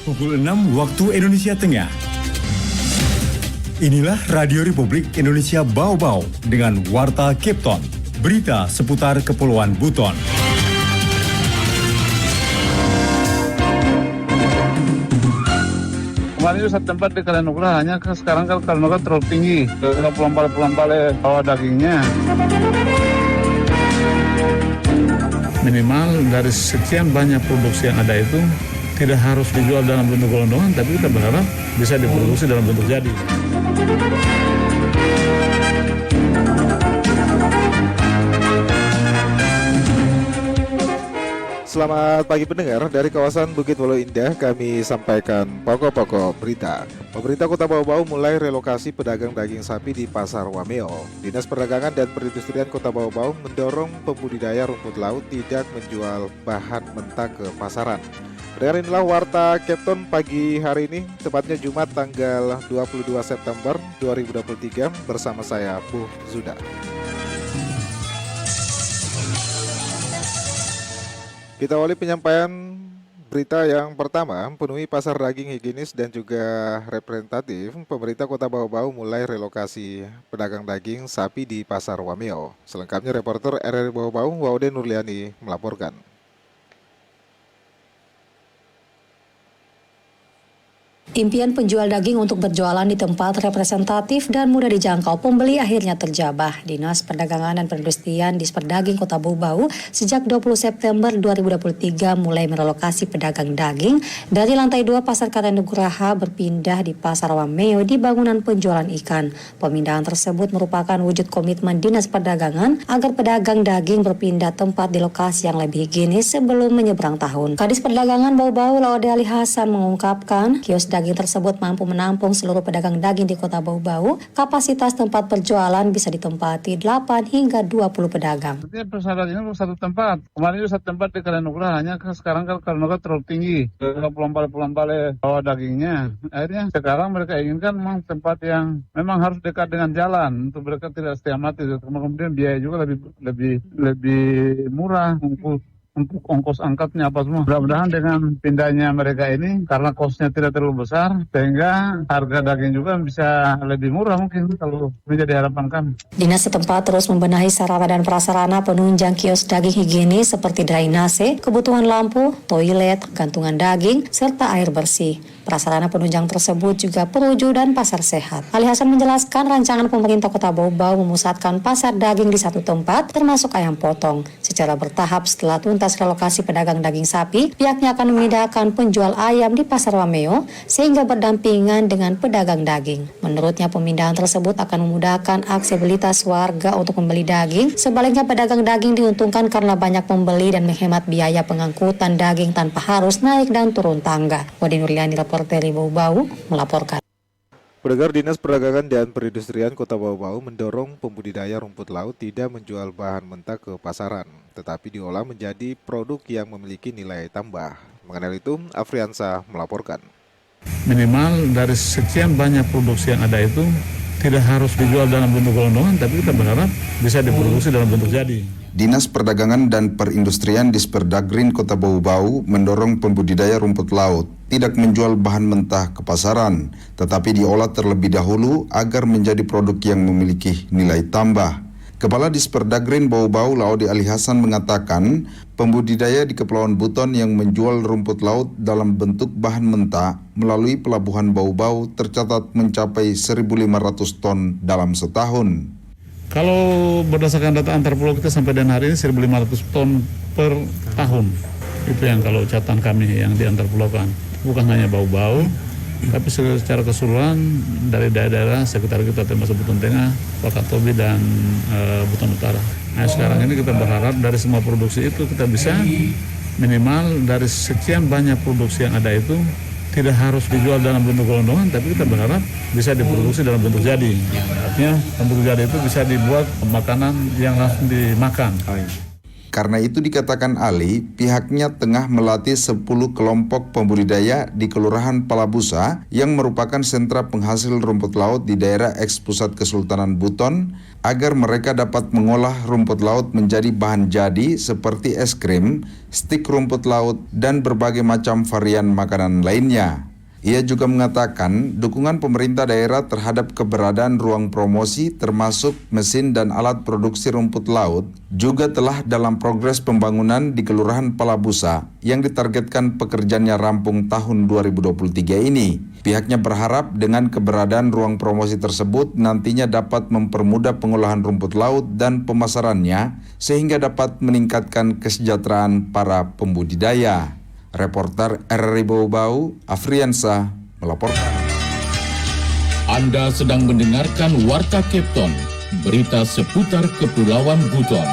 Pukul 6 waktu Indonesia Tengah. Inilah Radio Republik Indonesia Bau-Bau dengan Warta Kepton. Berita seputar Kepulauan Buton. Kemarin itu satu tempat di Kalimantan, hanya sekarang kan Kalimantan terlalu tinggi. Kalau pulang-balik bawa dagingnya. Minimal dari sekian banyak produksi yang ada itu tidak harus dijual dalam bentuk gelondongan, tapi kita berharap bisa diproduksi dalam bentuk jadi. Selamat pagi pendengar, dari kawasan Bukit Walu Indah kami sampaikan pokok-pokok berita. Pemerintah Kota Bau-Bau mulai relokasi pedagang daging sapi di Pasar Wameo. Dinas Perdagangan dan Perindustrian Kota Bau-Bau mendorong pembudidaya rumput laut tidak menjual bahan mentah ke pasaran. Pendengar, inilah Warta Kepton pagi hari ini, tepatnya Jumat tanggal 22 September 2023 bersama saya, Bu Zuda. Kita awali penyampaian berita yang pertama, penuhi pasar daging higienis dan juga representatif. Pemerintah Kota Bau-Bau mulai relokasi pedagang daging sapi di Pasar Wameo. Selengkapnya reporter RRI Bau-Bau, Waude Nurliani melaporkan. Impian penjual daging untuk berjualan di tempat representatif dan mudah dijangkau pembeli akhirnya terjabah. Dinas Perdagangan dan Perindustrian Disperdaging Kota Bau-Bau sejak 20 September 2023 mulai merelokasi pedagang daging dari lantai 2 Pasar Karyanugraha berpindah di Pasar Wameo di bangunan penjualan ikan. Pemindahan tersebut merupakan wujud komitmen Dinas Perdagangan agar pedagang daging berpindah tempat di lokasi yang lebih higienis sebelum menyeberang tahun. Kadis Perdagangan Bau-Bau Laode Ali Hasan mengungkapkan, kios daging tersebut mampu menampung seluruh pedagang daging di Kota Bau-Bau. Kapasitas tempat berjualan bisa ditempati 8 hingga 20 pedagang. Artinya persyaratan ini satu tempat. Kemarin itu satu tempat di Kalimantan, hanya sekarang kan Kalimantan terlalu tinggi. Kalau pulang-balik bawa dagingnya. Akhirnya sekarang mereka inginkan memang tempat yang memang harus dekat dengan jalan untuk mereka tidak setengah mati. Kemudian biaya juga lebih murah untuk ongkos angkatnya apa semua. Mudah-mudahan dengan pindahnya mereka ini, karena kosnya tidak terlalu besar, sehingga harga daging juga bisa lebih murah mungkin kalau menjadi harapan kami. Dinas setempat terus membenahi sarana dan prasarana penunjang kios daging higienis seperti drainase, kebutuhan lampu, toilet, gantungan daging, serta air bersih. Prasarana penunjang tersebut juga peruju dan pasar sehat. Ali Hasan menjelaskan rancangan pemerintah Kota Bau-Bau memusatkan pasar daging di satu tempat, termasuk ayam potong. Secara bertahap setelah tuntas relokasi pedagang daging sapi, pihaknya akan memindahkan penjual ayam di Pasar Wameo sehingga berdampingan dengan pedagang daging. Menurutnya pemindahan tersebut akan memudahkan aksesibilitas warga untuk membeli daging. Sebaliknya pedagang daging diuntungkan karena banyak pembeli dan menghemat biaya pengangkutan daging tanpa harus naik dan turun tangga. Wadi Nurliani, reporter Bau-Bau melaporkan. Pendengar, Dinas Perdagangan dan Perindustrian Kota Bau-Bau mendorong pembudidaya rumput laut tidak menjual bahan mentah ke pasaran, tetapi diolah menjadi produk yang memiliki nilai tambah. Mengenai itu, Afriansa melaporkan. Minimal dari sekian banyak produksi yang ada itu tidak harus dijual dalam bentuk gelondongan, tapi kita berharap bisa diproduksi dalam bentuk jadi. Dinas Perdagangan dan Perindustrian Disperdagrin Kota Bau-Bau mendorong pembudidaya rumput laut tidak menjual bahan mentah ke pasaran, tetapi diolah terlebih dahulu agar menjadi produk yang memiliki nilai tambah. Kepala Disperdagrin Bau-Bau Laode Ali Hasan mengatakan, pembudidaya di Kepulauan Buton yang menjual rumput laut dalam bentuk bahan mentah melalui Pelabuhan Bau-Bau tercatat mencapai 1.500 ton dalam setahun. Kalau berdasarkan data antar pulau kita sampai dengan hari ini 1.500 ton per tahun. Itu yang kalau catatan kami yang di antar pulau kan. Bukan hanya Bau-Bau, tapi secara keseluruhan dari daerah-daerah sekitar kita termasuk Buton Tengah, Wakatobi dan Buton Utara. Nah sekarang ini kita berharap dari semua produksi itu kita bisa minimal dari sekian banyak produksi yang ada itu tidak harus dijual dalam bentuk gelondongan, tapi kita berharap bisa diproduksi dalam bentuk jadi. Artinya bentuk jadi itu bisa dibuat makanan yang langsung dimakan. Karena itu dikatakan Ali, pihaknya tengah melatih 10 kelompok pembudidaya di Kelurahan Palabusa yang merupakan sentra penghasil rumput laut di daerah eks-pusat Kesultanan Buton agar mereka dapat mengolah rumput laut menjadi bahan jadi seperti es krim, stik rumput laut, dan berbagai macam varian makanan lainnya. Ia juga mengatakan dukungan pemerintah daerah terhadap keberadaan ruang promosi termasuk mesin dan alat produksi rumput laut juga telah dalam progres pembangunan di Kelurahan Palabusa yang ditargetkan pekerjaannya rampung tahun 2023 ini. Pihaknya berharap dengan keberadaan ruang promosi tersebut nantinya dapat mempermudah pengolahan rumput laut dan pemasarannya sehingga dapat meningkatkan kesejahteraan para pembudidaya. Reporter RRI Bau-Bau, Afriansa, melaporkan. Anda sedang mendengarkan Warta Kepton, berita seputar Kepulauan Buton.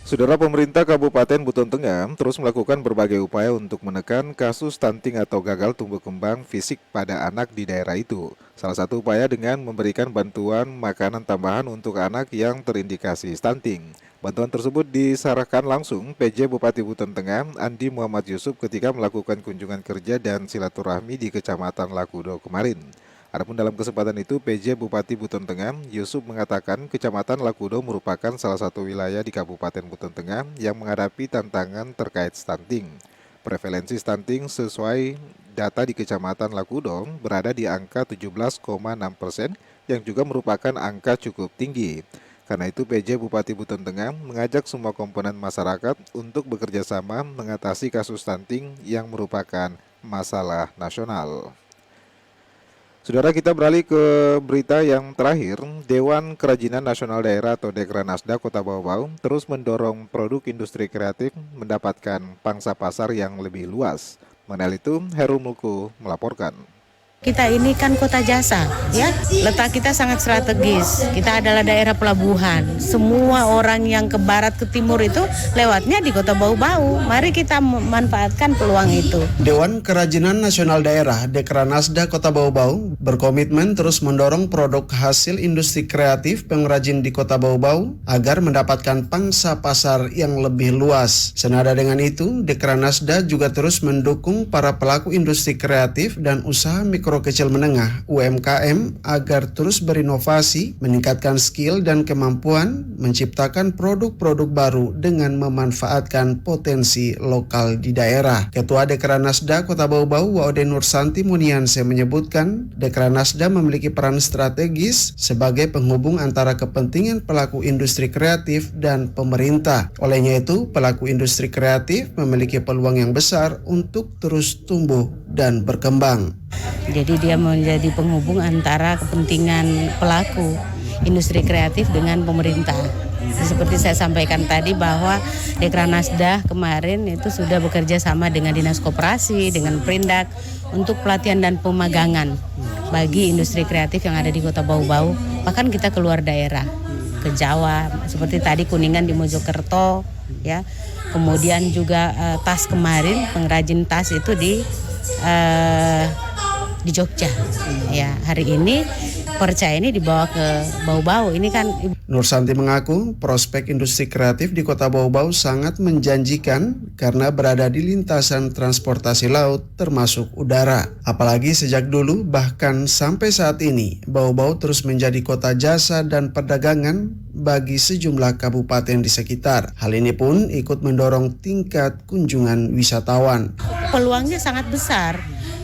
Saudara, pemerintah Kabupaten Buton Tengah terus melakukan berbagai upaya untuk menekan kasus stunting atau gagal tumbuh kembang fisik pada anak di daerah itu. Salah satu upaya dengan memberikan bantuan makanan tambahan untuk anak yang terindikasi stunting. Bantuan tersebut diserahkan langsung PJ Bupati Buton Tengah Andi Muhammad Yusuf ketika melakukan kunjungan kerja dan silaturahmi di Kecamatan Lakudo kemarin. Adapun dalam kesempatan itu, PJ Bupati Buton Tengah Yusuf mengatakan Kecamatan Lakudo merupakan salah satu wilayah di Kabupaten Buton Tengah yang menghadapi tantangan terkait stunting. Prevalensi stunting sesuai data di Kecamatan Lakudo berada di angka 17,6% yang juga merupakan angka cukup tinggi. Karena itu PJ Bupati Buton Tengah mengajak semua komponen masyarakat untuk bekerja sama mengatasi kasus stunting yang merupakan masalah nasional. Saudara, kita beralih ke berita yang terakhir. Dewan Kerajinan Nasional Daerah atau Dekranasda Kota Bau-Bau terus mendorong produk industri kreatif mendapatkan pangsa pasar yang lebih luas. Mengenai itu, Heru Mulku melaporkan. Kita ini kan kota jasa, ya. Letak kita sangat strategis. Kita adalah daerah pelabuhan. Semua orang yang ke barat ke timur itu lewatnya di Kota Bau-Bau. Mari kita memanfaatkan peluang itu. Dewan Kerajinan Nasional Daerah Dekranasda Kota Bau-Bau berkomitmen terus mendorong produk hasil industri kreatif pengrajin di Kota Bau-Bau agar mendapatkan pangsa pasar yang lebih luas. Senada dengan itu, Dekranasda juga terus mendukung para pelaku industri kreatif dan usaha mikro kecil menengah UMKM agar terus berinovasi, meningkatkan skill dan kemampuan, menciptakan produk-produk baru dengan memanfaatkan potensi lokal di daerah. Ketua Dekranasda Kota Bau-Bau Waode Nursanti Munianse menyebutkan Dekranasda memiliki peran strategis sebagai penghubung antara kepentingan pelaku industri kreatif dan pemerintah. Olehnya itu, pelaku industri kreatif memiliki peluang yang besar untuk terus tumbuh dan berkembang. Jadi dia menjadi penghubung antara kepentingan pelaku industri kreatif dengan pemerintah. Seperti saya sampaikan tadi bahwa Dekranasda kemarin itu sudah bekerja sama dengan Dinas Koperasi, dengan Perindak untuk pelatihan dan pemagangan bagi industri kreatif yang ada di Kota Bau-Bau. Bahkan kita keluar daerah ke Jawa, seperti tadi Kuningan di Mojokerto, ya. Kemudian juga tas kemarin pengrajin tas itu di Jogja. Ya, hari ini Percaya ini dibawa ke Bau-Bau. Ini kan Nursanti mengaku prospek industri kreatif di Kota Bau-Bau sangat menjanjikan karena berada di lintasan transportasi laut termasuk udara. Apalagi sejak dulu bahkan sampai saat ini Bau-Bau terus menjadi kota jasa dan perdagangan bagi sejumlah kabupaten di sekitar. Hal ini pun ikut mendorong tingkat kunjungan wisatawan. Peluangnya sangat besar.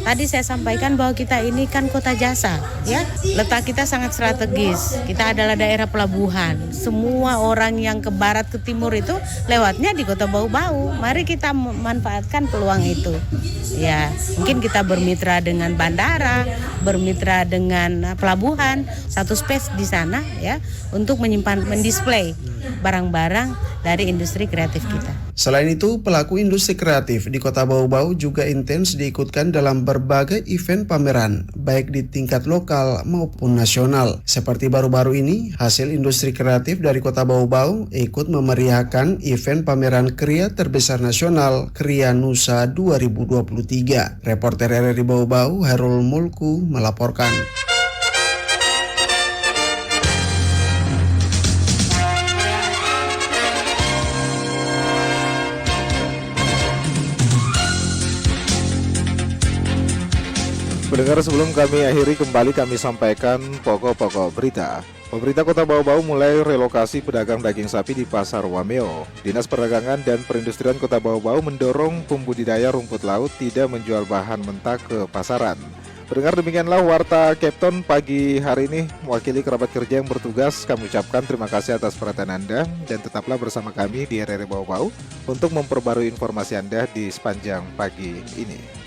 Tadi saya sampaikan bahwa kita ini kan kota jasa, ya. Letak kita sangat strategis. Kita adalah daerah pelabuhan. Semua orang yang ke barat ke timur itu lewatnya di Kota Bau-Bau. Mari kita memanfaatkan peluang itu. Ya, mungkin kita bermitra dengan bandara, bermitra dengan pelabuhan, satu space di sana, ya, untuk menyimpan, mendisplay barang-barang dari industri kreatif kita. Selain itu, pelaku industri kreatif di Kota Bau-Bau juga intens diikutkan dalam berbagai event pameran, baik di tingkat lokal maupun nasional. Seperti baru-baru ini, hasil industri kreatif dari Kota Bau-Bau ikut memeriahkan event pameran Kria terbesar nasional Kria Nusa 2023. Reporter RRI Bau-Bau, Herul Mulku, melaporkan. Pendengar, sebelum kami akhiri, kembali kami sampaikan pokok-pokok berita. Pemerintah Kota Bau-Bau mulai relokasi pedagang daging sapi di Pasar Wameo. Dinas Perdagangan dan Perindustrian Kota Bau-Bau mendorong pembudidaya rumput laut tidak menjual bahan mentah ke pasaran. Pendengar, demikianlah Warta Kepton pagi hari ini. Mewakili kerabat kerja yang bertugas, kami ucapkan terima kasih atas perhatian Anda dan tetaplah bersama kami di RRI Bau-Bau untuk memperbarui informasi Anda di sepanjang pagi ini.